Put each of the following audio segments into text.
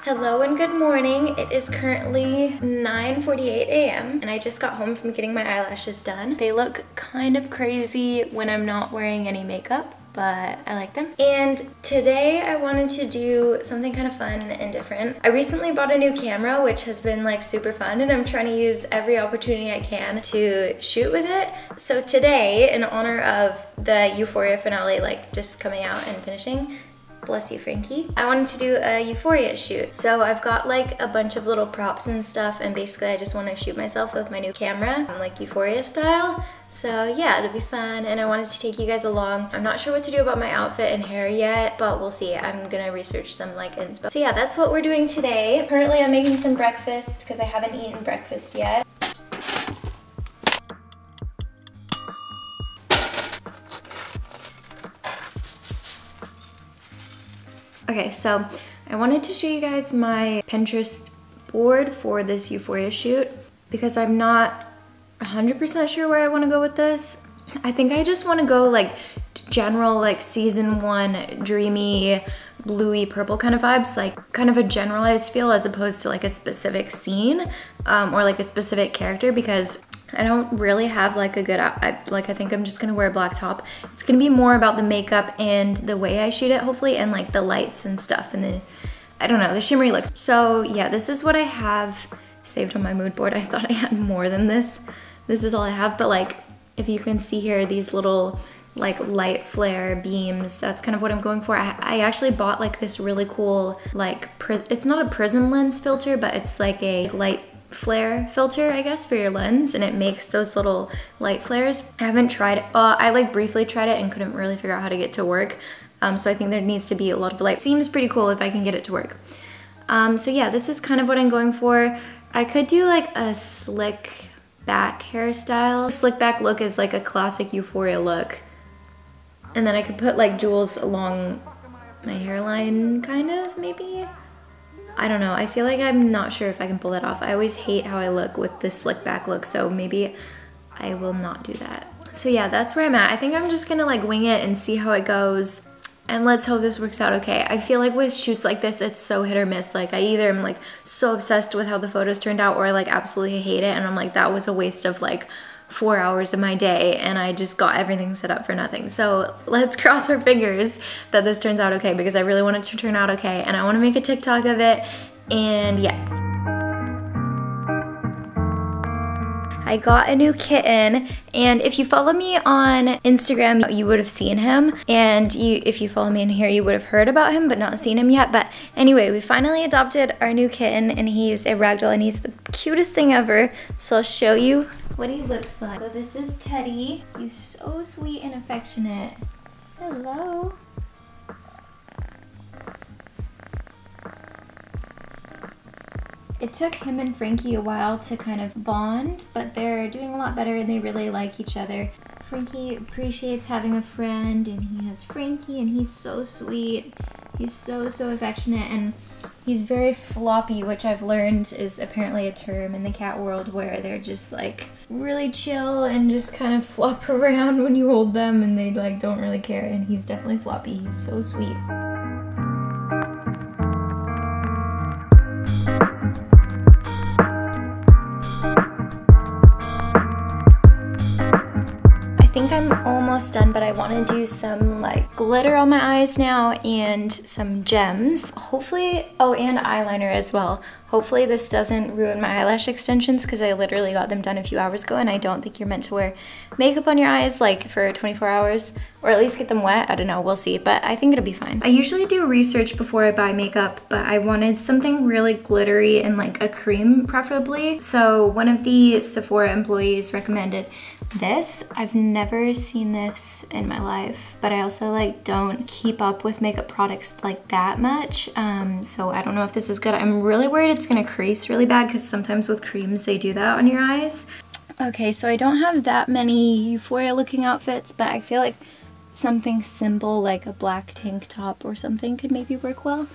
Hello and good morning. It is currently 9:48 a.m. and I just got home from getting my eyelashes done. They look kind of crazy when I'm not wearing any makeup, but I like them. And today I wanted to do something kind of fun and different. I recently bought a new camera, which has been like super fun, and I'm trying to use every opportunity I can to shoot with it. So today, in honor of the EUPHORIA finale like just coming out and finishing, bless you, Frankie, I wanted to do a EUPHORIA shoot. So I've got like a bunch of little props and stuff, and basically I just want to shoot myself with my new camera, like EUPHORIA style. So yeah, it'll be fun, and I wanted to take you guys along. I'm not sure what to do about my outfit and hair yet, but we'll see. I'm gonna research some like inspo. So yeah, that's what we're doing today. Currently I'm making some breakfast because I haven't eaten breakfast yet. Okay, so I wanted to show you guys my Pinterest board for this EUPHORIA shoot because I'm not 100% sure where I want to go with this. I think I just want to go like general like season 1 dreamy bluey purple kind of vibes, like kind of a generalized feel as opposed to like a specific scene or like a specific character, because I don't really have like a good I think I'm just gonna wear a black top. It's gonna be more about the makeup and the way I shoot it, hopefully, and like the lights and stuff, and then I don't know, the shimmery looks. So yeah, this is what I have saved on my mood board. I thought I had more than this. This is all I have, but like if you can see here, these little like light flare beams, that's kind of what I'm going for. I actually bought like this really cool like it's not a prism lens filter, but it's like a light flare filter, I guess, for your lens, and it makes those little light flares. I haven't tried it. I like briefly tried it and couldn't really figure out how to get it to work. So I think there needs to be a lot of light. Seems pretty cool if I can get it to work. So yeah, this is kind of what I'm going for. I could do like a slick back hairstyle. Slick back look is like a classic EUPHORIA look. And then I could put like jewels along my hairline, kind of, maybe? I don't know. I feel like I'm not sure if I can pull that off. I always hate how I look with this slick back look, so maybe I will not do that. So yeah, that's where I'm at. I think I'm just gonna like wing it and see how it goes, and let's hope this works out okay. I feel like with shoots like this, it's so hit or miss. Like I either am like so obsessed with how the photos turned out, or I like absolutely hate it and I'm like, that was a waste of like 4 hours of my day and I just got everything set up for nothing. So let's cross our fingers that this turns out okay, because I really want it to turn out okay and I want to make a TikTok of it. And yeah, I got a new kitten, and if you follow me on Instagram, you would have seen him, and if you follow me in here, you would have heard about him but not seen him yet. But anyway, we finally adopted our new kitten, and he's a ragdoll, and he's the cutest thing ever. So I'll show you what he looks like. So this is Teddy. He's so sweet and affectionate. Hello. It took him and Frankie a while to kind of bond, but they're doing a lot better and they really like each other. Frankie appreciates having a friend, and he has Frankie, and he's so sweet. He's so affectionate, and he's very floppy, which I've learned is apparently a term in the cat world, where they're just like really chill and just kind of flop around when you hold them, and they like don't really care, and he's definitely floppy. He's so sweet. I think I'm almost done, but I want to do some like glitter on my eyes now and some gems. Hopefully, oh, and eyeliner as well. Hopefully this doesn't ruin my eyelash extensions, because I literally got them done a few hours ago, and I don't think you're meant to wear makeup on your eyes like for 24 hours, or at least get them wet. I don't know, we'll see, but I think it'll be fine. I usually do research before I buy makeup, but I wanted something really glittery and like a cream preferably. So one of the Sephora employees recommended this. I've never seen this in my life, but I also like don't keep up with makeup products like that much, so I don't know if this is good. I'm really worried it's gonna crease really bad, because sometimes with creams they do that on your eyes. Okay, so I don't have that many EUPHORIA looking outfits, but I feel like something simple like a black tank top or something could maybe work well.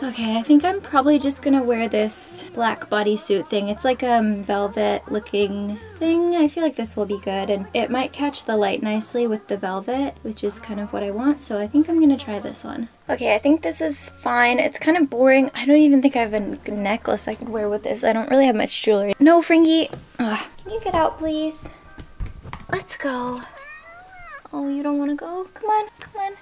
Okay, I think I'm probably just gonna wear this black bodysuit thing. It's like a velvet looking thing. I feel like this will be good, and it might catch the light nicely with the velvet, which is kind of what I want, so I think I'm gonna try this one. Okay, I think this is fine. It's kind of boring. I don't even think I have a necklace I could wear with this. I don't really have much jewelry. No, Fringy! Ugh. Can you get out, please? Let's go. Oh, you don't want to go? Come on, come on.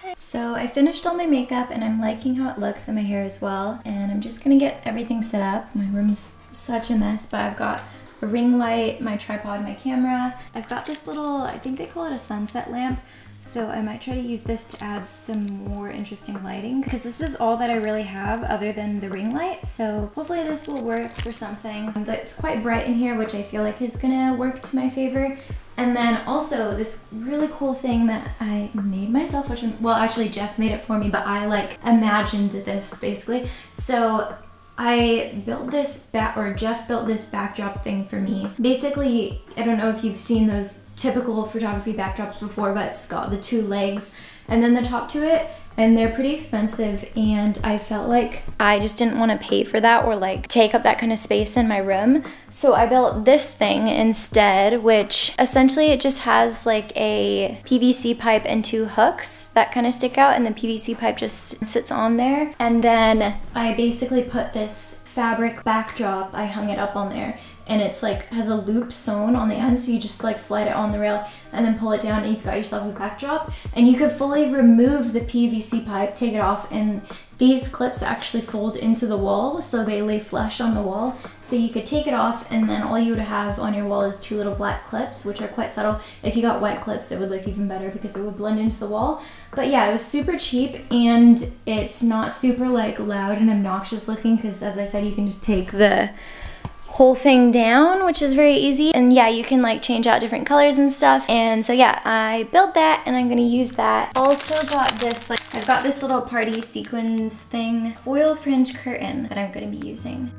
Okay. So I finished all my makeup and I'm liking how it looks and my hair as well. And I'm just gonna get everything set up. My room's such a mess, but I've got a ring light, my tripod, my camera. I've got this little, I think they call it a sunset lamp. So I might try to use this to add some more interesting lighting because this is all that I really have other than the ring light. So hopefully this will work for something. It's quite bright in here, which I feel like is gonna work to my favor. And then also this really cool thing that I made myself, which, well, actually Jeff made it for me, but I like imagined this basically. So I built this Jeff built this backdrop thing for me. Basically, I don't know if you've seen those typical photography backdrops before, but it's got the two legs and then the top to it. And they're pretty expensive, and I felt like I just didn't want to pay for that or like take up that kind of space in my room. So I built this thing instead, which essentially it just has like a PVC pipe and two hooks that kind of stick out, and the PVC pipe just sits on there. And then I basically put this fabric backdrop, I hung it up on there, and it's like has a loop sewn on the end, so you just like slide it on the rail and then pull it down and you've got yourself a backdrop. And you could fully remove the PVC pipe, take it off, and these clips actually fold into the wall, so they lay flush on the wall. So you could take it off and then all you would have on your wall is two little black clips, which are quite subtle. If you got white clips, it would look even better because it would blend into the wall. But yeah, it was super cheap, and it's not super like loud and obnoxious looking because, as I said, you can just take the whole thing down, which is very easy. And yeah, you can like change out different colors and stuff. And so yeah, I built that and I'm gonna use that. Also got this, like, I've got this little party sequins thing, foil fringe curtain that I'm gonna be using.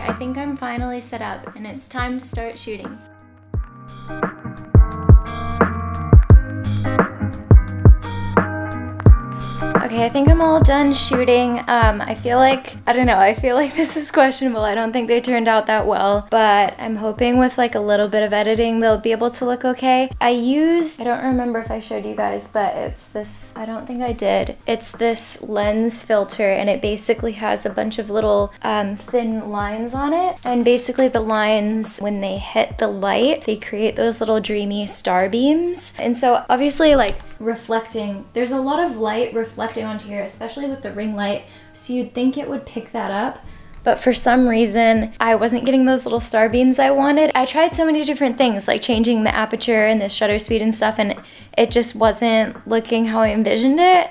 I think I'm finally set up and it's time to start shooting. Okay, I think I'm all done shooting. I feel like, I don't know, I feel like this is questionable. I don't think they turned out that well, but I'm hoping with like a little bit of editing, they'll be able to look okay. I don't remember if I showed you guys, but it's this, I don't think I did. It's this lens filter, and it basically has a bunch of little thin lines on it. And basically the lines, when they hit the light, they create those little dreamy star beams. And so obviously like reflecting, there's a lot of light reflecting onto here, especially with the ring light, so you'd think it would pick that up, but for some reason I wasn't getting those little star beams I wanted. I tried so many different things, like changing the aperture and the shutter speed and stuff, and it just wasn't looking how I envisioned it.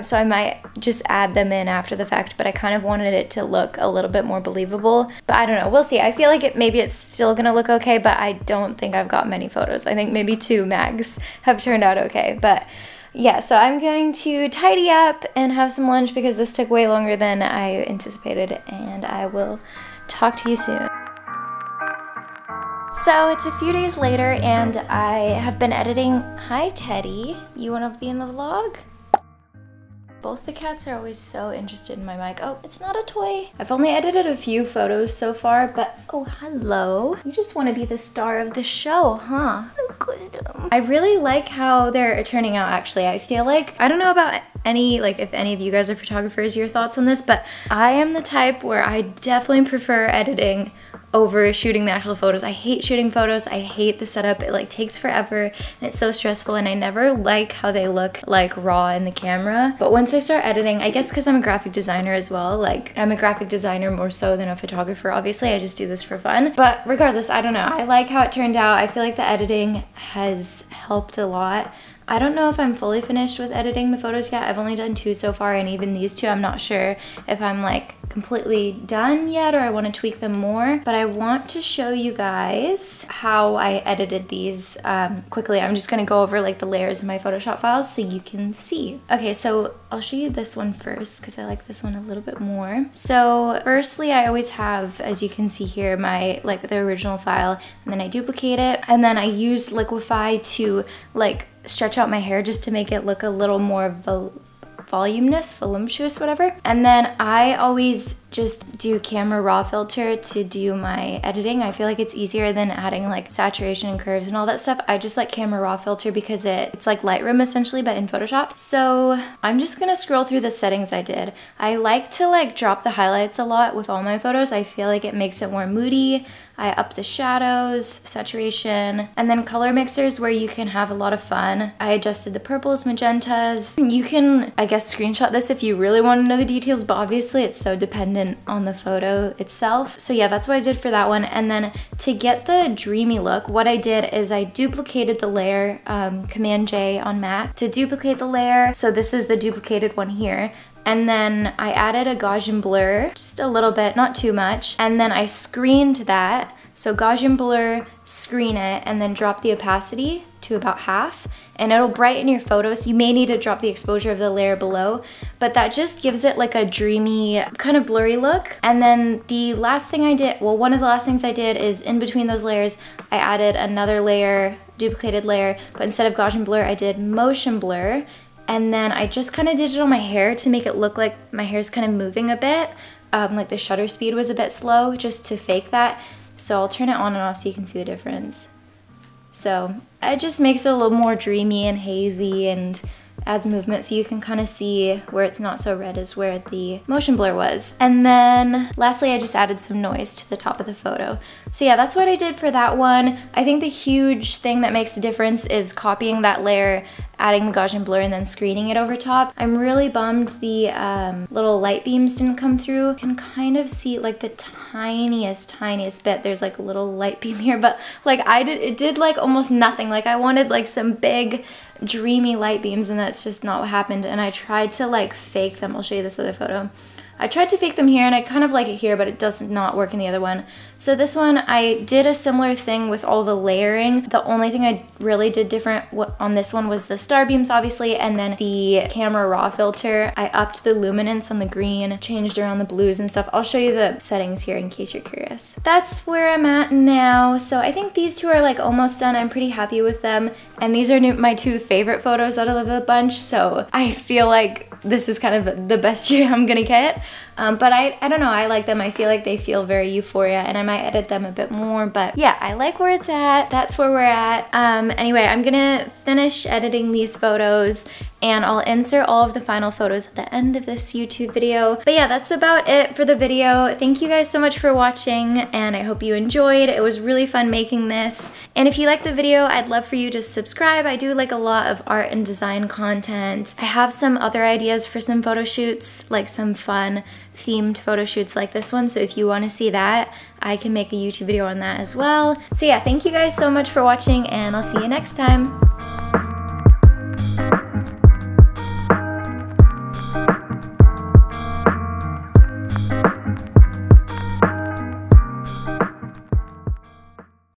So I might just add them in after the fact, but I kind of wanted it to look a little bit more believable. But I don't know, we'll see. I feel like maybe it's still gonna look okay, but I don't think I've got many photos. I think maybe 2 max have turned out okay. But yeah, so I'm going to tidy up and have some lunch because this took way longer than I anticipated, and I will talk to you soon. So it's a few days later and I have been editing. Hi Teddy, you wanna be in the vlog? Both the cats are always so interested in my mic. Oh, it's not a toy. I've only edited a few photos so far, but oh, hello. You just want to be the star of the show, huh? I really like how they're turning out, actually. I feel like, I don't know about if any of you guys are photographers, your thoughts on this, but I am the type where I definitely prefer editing over shooting the actual photos. I hate shooting photos. I hate the setup. It like takes forever and it's so stressful, and I never like how they look like raw in the camera. But once I start editing, I guess because I'm a graphic designer as well, like I'm a graphic designer more so than a photographer, obviously. I just do this for fun. But regardless, I don't know. I like how it turned out. I feel like the editing has helped a lot. I don't know if I'm fully finished with editing the photos yet. I've only done 2 so far, and even these 2, I'm not sure if I'm like completely done yet or I want to tweak them more. But I want to show you guys how I edited these quickly. I'm just gonna go over like the layers of my Photoshop files so you can see. Okay, so I'll show you this one first because I like this one a little bit more. So firstly, I always have, as you can see here, my like the original file, and then I duplicate it, and then I use Liquify to like stretch out my hair just to make it look a little more voluptuous, whatever. And then I always just do camera raw filter to do my editing. I feel like it's easier than adding like saturation and curves and all that stuff. I just like camera raw filter because it's like Lightroom essentially, but in Photoshop. So I'm just gonna scroll through the settings I did. I like to like drop the highlights a lot with all my photos. I feel like it makes it more moody. I up the shadows, saturation, and then color mixers where you can have a lot of fun. I adjusted the purples, magentas. You can, I guess, screenshot this if you really want to know the details, but obviously it's so dependent on the photo itself. So yeah, that's what I did for that one. And then to get the dreamy look, what I did is I duplicated the layer, Command J on Mac to duplicate the layer. So this is the duplicated one here. And then I added a Gaussian blur, just a little bit, not too much. And then I screened that. So Gaussian blur, screen it, and then drop the opacity to about half. And it'll brighten your photos. You may need to drop the exposure of the layer below, but that just gives it like a dreamy, kind of blurry look. And then the last thing I did, well, one of the last things I did is in between those layers, I added another layer, duplicated layer, but instead of Gaussian blur, I did motion blur. And then I just kind of did it on my hair to make it look like my hair is kind of moving a bit. Like the shutter speed was a bit slow, just to fake that. So I'll turn it on and off so you can see the difference. So it just makes it a little more dreamy and hazy and adds movement so you can kind of see where it's not so red as where the motion blur was. And then lastly, I just added some noise to the top of the photo. So yeah, that's what I did for that one. I think the huge thing that makes a difference is copying that layer, adding the Gaussian blur, and then screening it over top. I'm really bummed the little light beams didn't come through. You can kind of see like the tiniest bit. There's like a little light beam here, but like it did like almost nothing. Like I wanted like some big dreamy light beams, and that's just not what happened. And I tried to like fake them. I'll show you this other photo. I tried to fake them here, and I kind of like it here, but it does not work in the other one. So this one, I did a similar thing with all the layering. The only thing I really did different on this one was the star beams, obviously, and then the camera raw filter. I upped the luminance on the green, changed around the blues and stuff. I'll show you the settings here in case you're curious. That's where I'm at now. So I think these 2 are like almost done. I'm pretty happy with them. And these are my 2 favorite photos out of the bunch. So I feel like this is kind of the best year I'm gonna get. But I don't know, I like them. I feel like they feel very Euphoria, and I might edit them a bit more, but yeah, I like where it's at. That's where we're at. Anyway, I'm gonna finish editing these photos, and I'll insert all of the final photos at the end of this YouTube video. But yeah, that's about it for the video. Thank you guys so much for watching, and I hope you enjoyed. It was really fun making this. And if you liked the video, I'd love for you to subscribe. I do like a lot of art and design content. I have some other ideas for some photo shoots, like some fun themed photo shoots like this one, so if you want to see that, I can make a YouTube video on that as well. So yeah, thank you guys so much for watching, and I'll see you next time.